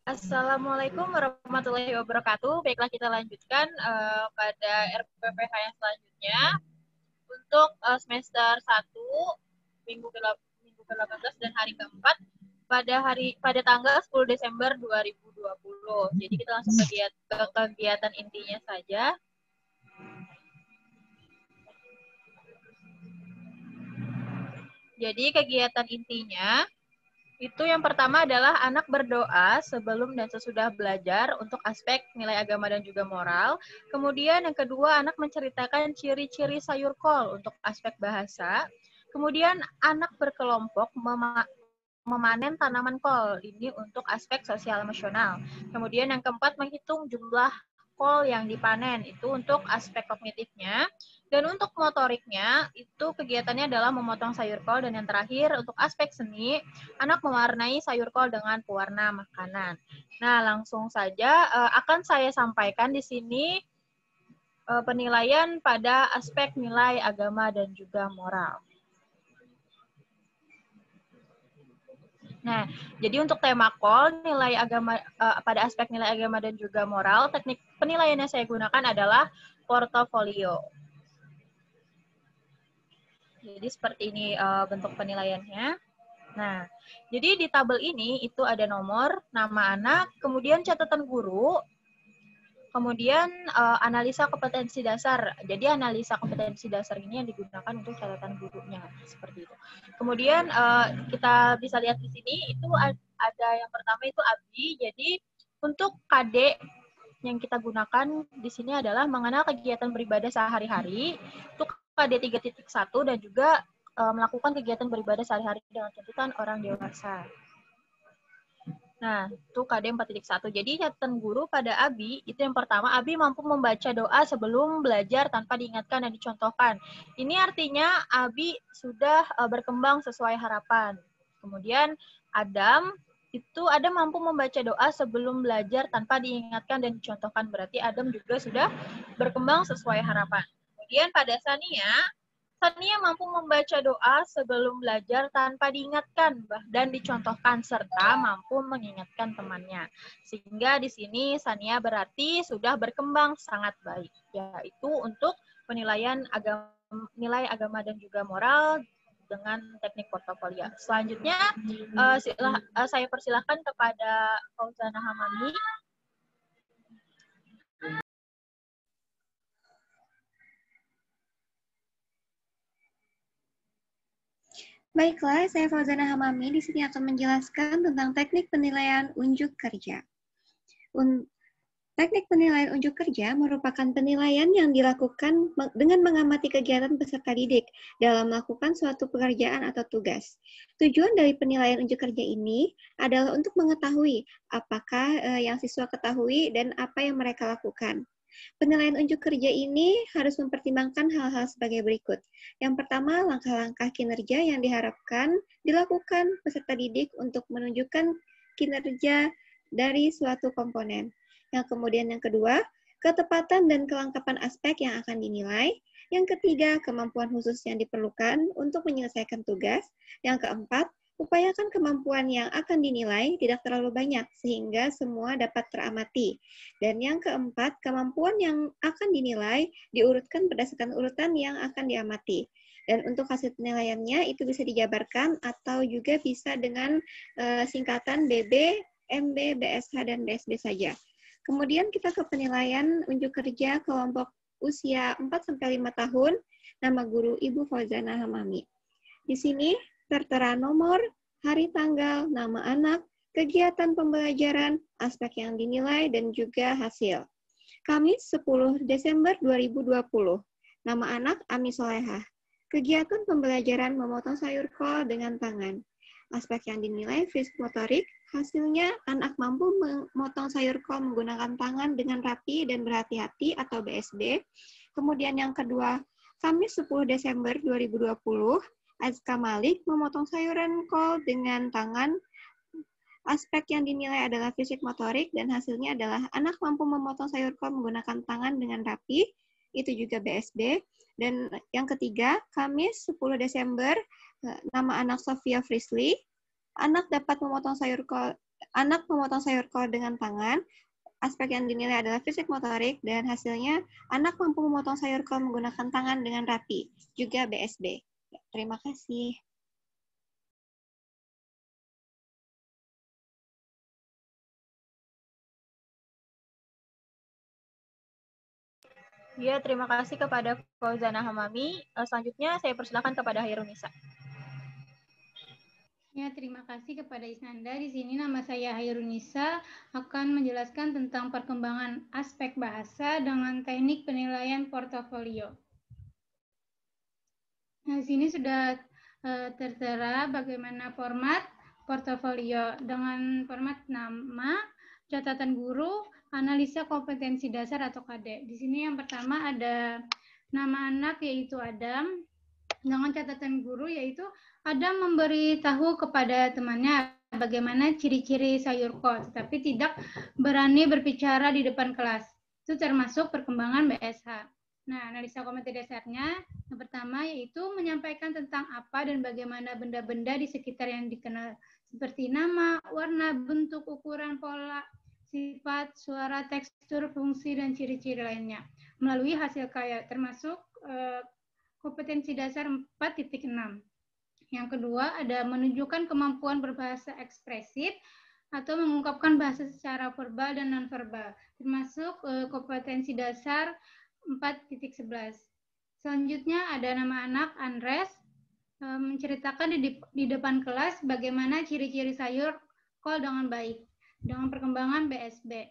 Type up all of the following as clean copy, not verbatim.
Assalamualaikum warahmatullahi wabarakatuh. Baiklah, kita lanjutkan pada RPPH yang selanjutnya untuk semester 1 minggu ke-18 dan hari keempat pada tanggal 10 Desember 2020. Jadi kita langsung ke kegiatan intinya saja. Jadi kegiatan intinya itu yang pertama adalah anak berdoa sebelum dan sesudah belajar untuk aspek nilai agama dan juga moral. Kemudian yang kedua, anak menceritakan ciri-ciri sayur kol untuk aspek bahasa. Kemudian anak berkelompok memanen tanaman kol, ini untuk aspek sosial emosional. Kemudian yang keempat, menghitung jumlah kol yang dipanen, itu untuk aspek kognitifnya. Dan untuk motoriknya, itu kegiatannya adalah memotong sayur kol. Dan yang terakhir, untuk aspek seni, anak mewarnai sayur kol dengan pewarna makanan. Nah, langsung saja akan saya sampaikan di sini penilaian pada aspek nilai agama dan juga moral. Nah, jadi untuk tema kol, nilai agama pada aspek nilai agama dan juga moral, teknik penilaian yang saya gunakan adalah portofolio. Jadi seperti ini bentuk penilaiannya. Nah, jadi di tabel ini itu ada nomor, nama anak, kemudian catatan guru, kemudian analisa kompetensi dasar. Jadi analisa kompetensi dasar ini yang digunakan untuk catatan gurunya, seperti itu. Kemudian kita bisa lihat di sini itu ada yang pertama itu abdi. Jadi untuk KD yang kita gunakan di sini adalah mengenal kegiatan beribadah sehari-hari. Untuk KD 3.1 dan juga melakukan kegiatan beribadah sehari-hari dengan tuntutan orang dewasa. Nah, itu KD 4.1. Jadi catatan guru pada Abi, itu yang pertama, Abi mampu membaca doa sebelum belajar tanpa diingatkan dan dicontohkan. Ini artinya Abi sudah berkembang sesuai harapan. Kemudian Adam, itu Adam mampu membaca doa sebelum belajar tanpa diingatkan dan dicontohkan. Berarti Adam juga sudah berkembang sesuai harapan. Kemudian pada Sania mampu membaca doa sebelum belajar tanpa diingatkan dan dicontohkan, serta mampu mengingatkan temannya. Sehingga di sini Sania berarti sudah berkembang sangat baik, yaitu untuk penilaian nilai agama dan juga moral dengan teknik portofolio. Selanjutnya, saya persilahkan kepada Fauzana Hamami. Baiklah, saya Fauzana Hamami di sini akan menjelaskan tentang teknik penilaian unjuk kerja. Teknik penilaian unjuk kerja merupakan penilaian yang dilakukan dengan mengamati kegiatan peserta didik dalam melakukan suatu pekerjaan atau tugas. Tujuan dari penilaian unjuk kerja ini adalah untuk mengetahui apakah yang siswa ketahui dan apa yang mereka lakukan. Penilaian unjuk kerja ini harus mempertimbangkan hal-hal sebagai berikut. Yang pertama, langkah-langkah kinerja yang diharapkan dilakukan peserta didik untuk menunjukkan kinerja dari suatu komponen. Yang kedua, ketepatan dan kelengkapan aspek yang akan dinilai. Yang ketiga, kemampuan khusus yang diperlukan untuk menyelesaikan tugas. Yang keempat, upayakan kemampuan yang akan dinilai tidak terlalu banyak, sehingga semua dapat teramati. Dan yang keempat, kemampuan yang akan dinilai diurutkan berdasarkan urutan yang akan diamati. Dan untuk hasil penilaiannya itu bisa dijabarkan atau juga bisa dengan singkatan BB, MB, BSH, dan BSB saja. Kemudian kita ke penilaian unjuk kerja kelompok usia 4-5 tahun, nama guru Ibu Fauzana Hamami. Di sini tertera nomor, hari tanggal, nama anak, kegiatan pembelajaran, aspek yang dinilai, dan juga hasil. Kamis 10 Desember 2020. Nama anak Ami Solehah. Kegiatan pembelajaran memotong sayur kol dengan tangan. Aspek yang dinilai fisik motorik, hasilnya anak mampu memotong sayur kol menggunakan tangan dengan rapi dan berhati-hati atau BSB. Kemudian yang kedua, Kamis 10 Desember 2020, Azka Malik memotong sayuran kol dengan tangan. Aspek yang dinilai adalah fisik motorik dan hasilnya adalah anak mampu memotong sayur kol menggunakan tangan dengan rapi, itu juga BSB. Dan yang ketiga, Kamis 10 Desember, nama anak Sofia Frisley, anak dapat memotong sayur kol anak memotong sayur kol dengan tangan. Aspek yang dinilai adalah fisik motorik, dan hasilnya anak mampu memotong sayur kol menggunakan tangan dengan rapi, juga BSB. Terima kasih. Ya, terima kasih kepada Fauzana Hamami. Selanjutnya saya persilakan kepada Hairunisa. Ya, terima kasih kepada Isnanda. Di sini nama saya Hairunisa akan menjelaskan tentang perkembangan aspek bahasa dengan teknik penilaian portofolio. Nah, di sini sudah tertera bagaimana format portofolio dengan format nama, catatan guru, analisa kompetensi dasar atau KD. Di sini yang pertama ada nama anak yaitu Adam, dengan catatan guru yaitu Adam memberitahu kepada temannya bagaimana ciri-ciri sayur kol, tetapi tidak berani berbicara di depan kelas. Itu termasuk perkembangan BSH. Nah, analisa kompetensi dasarnya yang pertama yaitu menyampaikan tentang apa dan bagaimana benda-benda di sekitar yang dikenal seperti nama, warna, bentuk, ukuran, pola, sifat, suara, tekstur, fungsi, dan ciri-ciri lainnya melalui hasil karya termasuk kompetensi dasar 4.6. Yang kedua ada menunjukkan kemampuan berbahasa ekspresif atau mengungkapkan bahasa secara verbal dan nonverbal termasuk kompetensi dasar 4.11. Selanjutnya ada nama anak Andres, menceritakan di depan kelas bagaimana ciri-ciri sayur kol dengan baik dengan perkembangan BSB.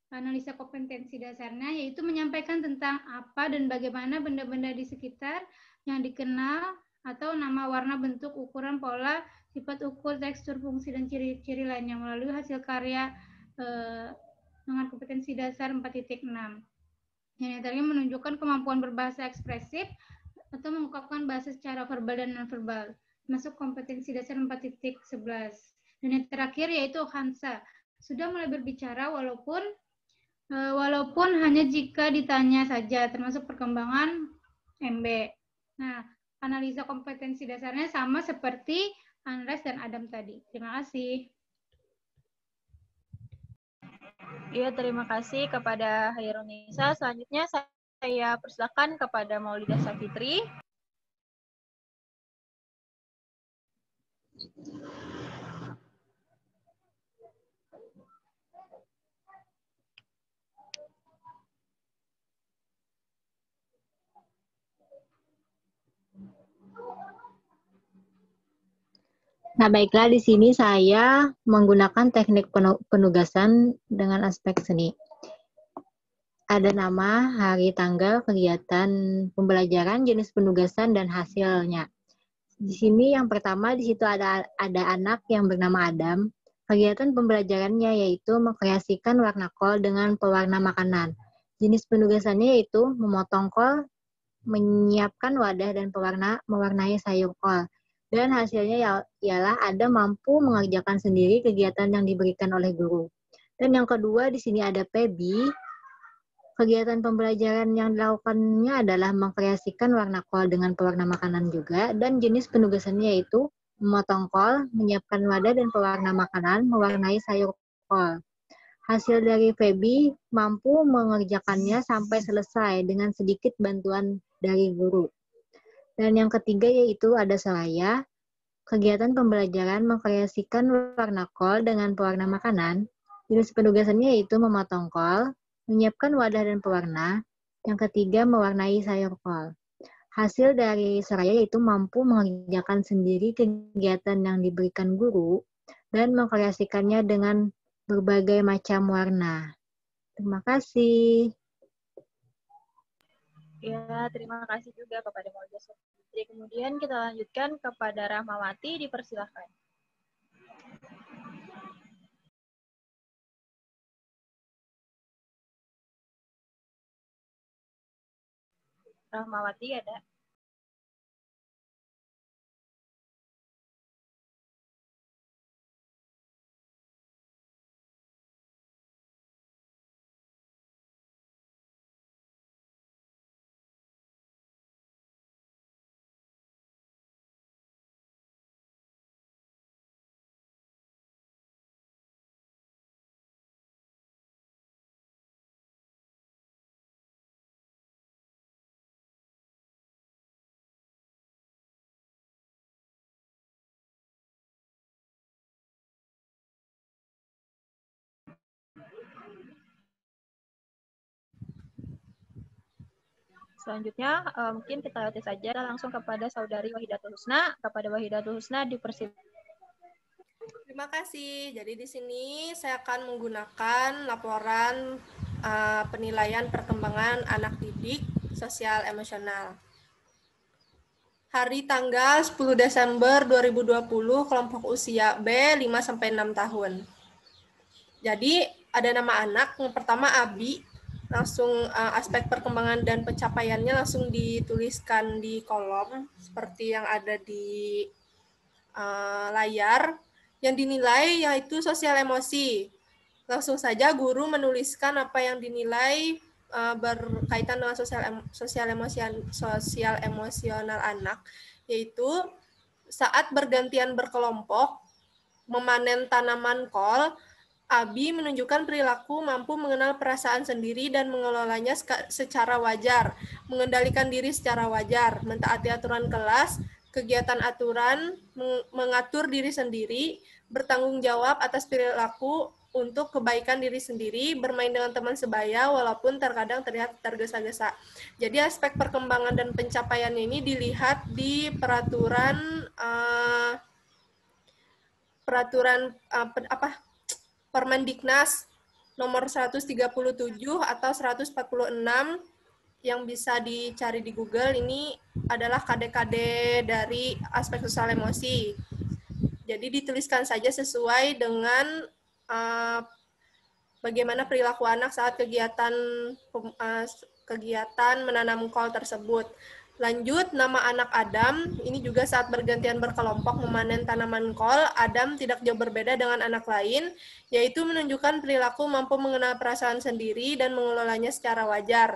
Analisa kompetensi dasarnya yaitu menyampaikan tentang apa dan bagaimana benda-benda di sekitar yang dikenal atau nama, warna, bentuk, ukuran, pola, sifat ukur, tekstur, fungsi, dan ciri-ciri lainnya melalui hasil karya dengan kompetensi dasar 4.6. Yang antaranya menunjukkan kemampuan berbahasa ekspresif atau mengungkapkan bahasa secara verbal dan nonverbal, masuk kompetensi dasar 4.11. Dan yang terakhir yaitu Hansa, sudah mulai berbicara walaupun hanya jika ditanya saja, termasuk perkembangan MB. Nah, analisa kompetensi dasarnya sama seperti Andres dan Adam tadi. Terima kasih. Ya, terima kasih kepada Hairunisa. Selanjutnya saya persilakan kepada Maulida Safitri. Nah, baiklah, di sini saya menggunakan teknik penugasan dengan aspek seni. Ada nama, hari, tanggal, kegiatan pembelajaran, jenis penugasan, dan hasilnya. Di sini yang pertama, di situ ada anak yang bernama Adam. Kegiatan pembelajarannya yaitu mengkreasikan warna kol dengan pewarna makanan. Jenis penugasannya yaitu memotong kol, menyiapkan wadah dan pewarna, mewarnai sayur kol. Dan hasilnya ialah Adam mampu mengerjakan sendiri kegiatan yang diberikan oleh guru. Dan yang kedua, di sini ada Pebi. Kegiatan pembelajaran yang dilakukannya adalah mengkreasikan warna kol dengan pewarna makanan juga, dan jenis penugasannya yaitu memotong kol, menyiapkan wadah dan pewarna makanan, mewarnai sayur kol. Hasil dari Febi mampu mengerjakannya sampai selesai dengan sedikit bantuan dari guru. Dan yang ketiga yaitu ada Soraya. Kegiatan pembelajaran mengkreasikan warna kol dengan pewarna makanan. Jenis penugasannya yaitu memotong kol, menyiapkan wadah dan pewarna. Yang ketiga, mewarnai sayur kol. Hasil dari Soraya yaitu mampu mengerjakan sendiri kegiatan yang diberikan guru dan mengkreasikannya dengan berbagai macam warna. Terima kasih. Ya, terima kasih juga kepada Maulida Safitri. Kemudian kita lanjutkan kepada Rahmawati, dipersilahkan. Rahmawati ada? Selanjutnya mungkin kita lihat saja langsung kepada Saudari Wahidatul Husna. Kepada Wahidatul Husna dipersilakan. Terima kasih. Jadi di sini saya akan menggunakan laporan penilaian perkembangan anak didik sosial emosional. Hari tanggal 10 Desember 2020, kelompok usia B 5-6 tahun. Jadi ada nama anak, yang pertama Abi, langsung aspek perkembangan dan pencapaiannya langsung dituliskan di kolom, seperti yang ada di layar. Yang dinilai yaitu sosial emosi. Langsung saja guru menuliskan apa yang dinilai berkaitan dengan sosial emosional anak, yaitu saat bergantian berkelompok memanen tanaman kol, Abi menunjukkan perilaku mampu mengenal perasaan sendiri dan mengelolanya secara wajar, mengendalikan diri secara wajar, mentaati aturan kelas, kegiatan aturan, mengatur diri sendiri, bertanggung jawab atas perilaku untuk kebaikan diri sendiri, bermain dengan teman sebaya walaupun terkadang terlihat tergesa-gesa. Jadi aspek perkembangan dan pencapaiannya ini dilihat di peraturan Permendiknas nomor 137 atau 146 yang bisa dicari di Google. Ini adalah KD-KD dari aspek sosial emosi. Jadi dituliskan saja sesuai dengan bagaimana perilaku anak saat kegiatan menanam kol tersebut. Lanjut, nama anak Adam, ini juga saat bergantian berkelompok memanen tanaman kol, Adam tidak jauh berbeda dengan anak lain, yaitu menunjukkan perilaku mampu mengenal perasaan sendiri dan mengelolanya secara wajar.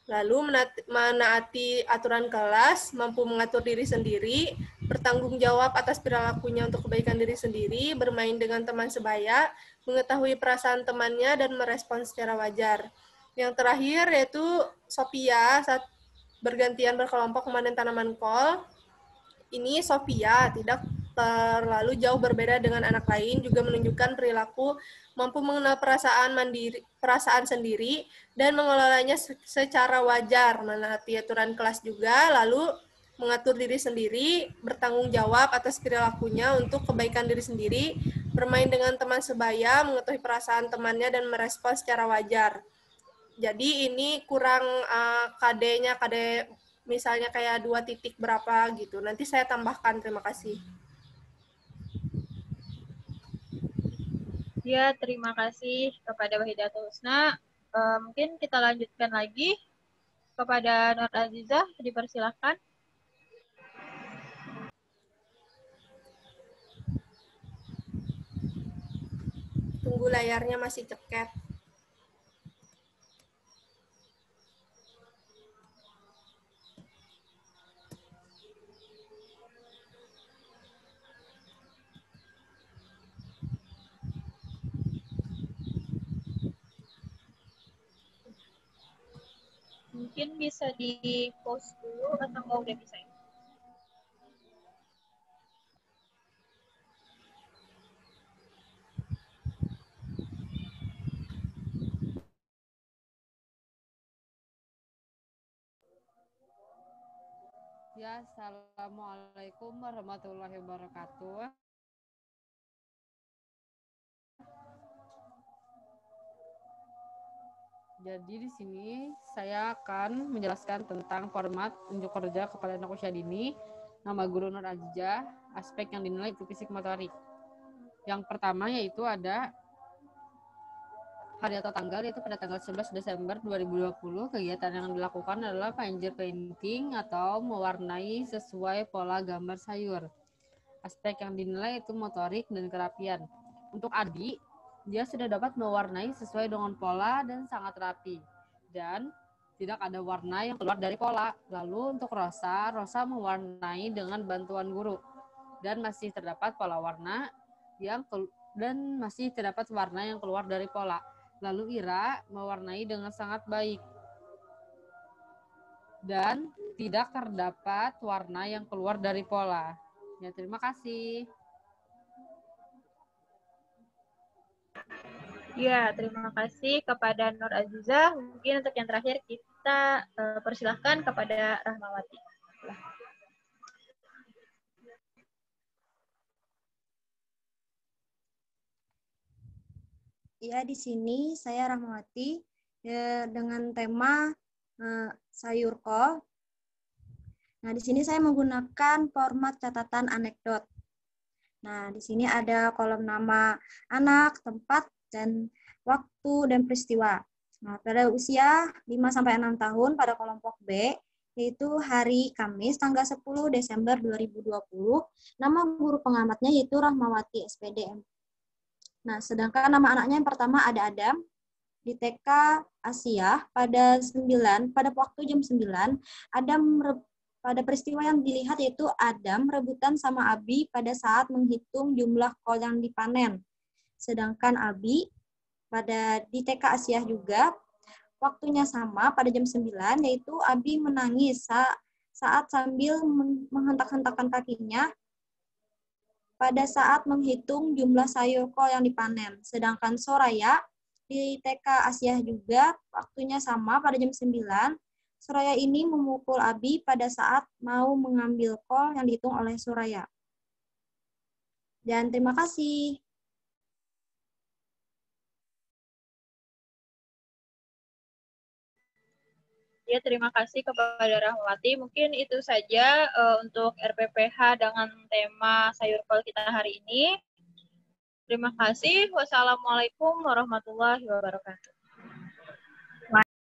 Lalu menaati aturan kelas, mampu mengatur diri sendiri, bertanggung jawab atas perilakunya untuk kebaikan diri sendiri, bermain dengan teman sebaya, mengetahui perasaan temannya, dan merespons secara wajar. Yang terakhir yaitu Sophia, saat bergantian berkelompok memanen tanaman kol. Ini Sophia tidak terlalu jauh berbeda dengan anak lain, juga menunjukkan perilaku mampu mengenal perasaan sendiri dan mengelolanya secara wajar, menaati aturan kelas juga, lalu mengatur diri sendiri, bertanggung jawab atas perilakunya untuk kebaikan diri sendiri, bermain dengan teman sebaya, mengetahui perasaan temannya dan merespons secara wajar. Jadi ini kurang KD-nya, KD misalnya kayak 2 titik berapa gitu. Nanti saya tambahkan, terima kasih. Ya, terima kasih kepada Wahidatul Husna. Mungkin kita lanjutkan lagi kepada Nur Azizah, dipersilakan. Tunggu layarnya masih ceket. Mungkin bisa di-post dulu atau nggak udah bisa ya? Ya, assalamualaikum warahmatullahi wabarakatuh. Jadi di sini saya akan menjelaskan tentang format unjuk kerja kepada anak usia dini. Nama guru Nur Azizah, aspek yang dinilai itu fisik motorik. Yang pertama yaitu ada hari atau tanggal, yaitu pada tanggal 11 Desember 2020, kegiatan yang dilakukan adalah finger painting atau mewarnai sesuai pola gambar sayur. Aspek yang dinilai itu motorik dan kerapian. Untuk Adi, dia sudah dapat mewarnai sesuai dengan pola dan sangat rapi. Dan tidak ada warna yang keluar dari pola. Lalu untuk Rosa mewarnai dengan bantuan guru. Dan masih terdapat pola warna dan masih terdapat warna yang keluar dari pola. Lalu Ira mewarnai dengan sangat baik. Dan tidak terdapat warna yang keluar dari pola. Ya, terima kasih. Ya, terima kasih kepada Nur Azizah. Mungkin untuk yang terakhir Kita persilahkan kepada Rahmawati. Ya, di sini saya Rahmawati dengan tema sayur kol. Nah, di sini saya menggunakan format catatan anekdot. Nah, di sini ada kolom nama anak, tempat, dan waktu dan peristiwa. Nah, pada usia 5-6 tahun pada kelompok B, yaitu hari Kamis tanggal 10 Desember 2020, nama guru pengamatnya yaitu Rahmawati SPD. Nah, sedangkan nama anaknya yang pertama ada Adam, di TK Asia pada waktu jam 9, Adam pada peristiwa yang dilihat yaitu Adam rebutan sama Abi pada saat menghitung jumlah kol yang dipanen. Sedangkan Abi di TK Asia juga waktunya sama pada jam 9, yaitu Abi menangis saat sambil menghentak-hentakkan kakinya pada saat menghitung jumlah sayur kol yang dipanen. Sedangkan Soraya di TK Asia juga waktunya sama pada jam 9. Soraya ini memukul Abi pada saat mau mengambil kol yang dihitung oleh Soraya. Dan terima kasih. Ya, terima kasih kepada Rahmawati. Mungkin itu saja untuk RPPH dengan tema sayur kol kita hari ini. Terima kasih. Wassalamualaikum warahmatullahi wabarakatuh.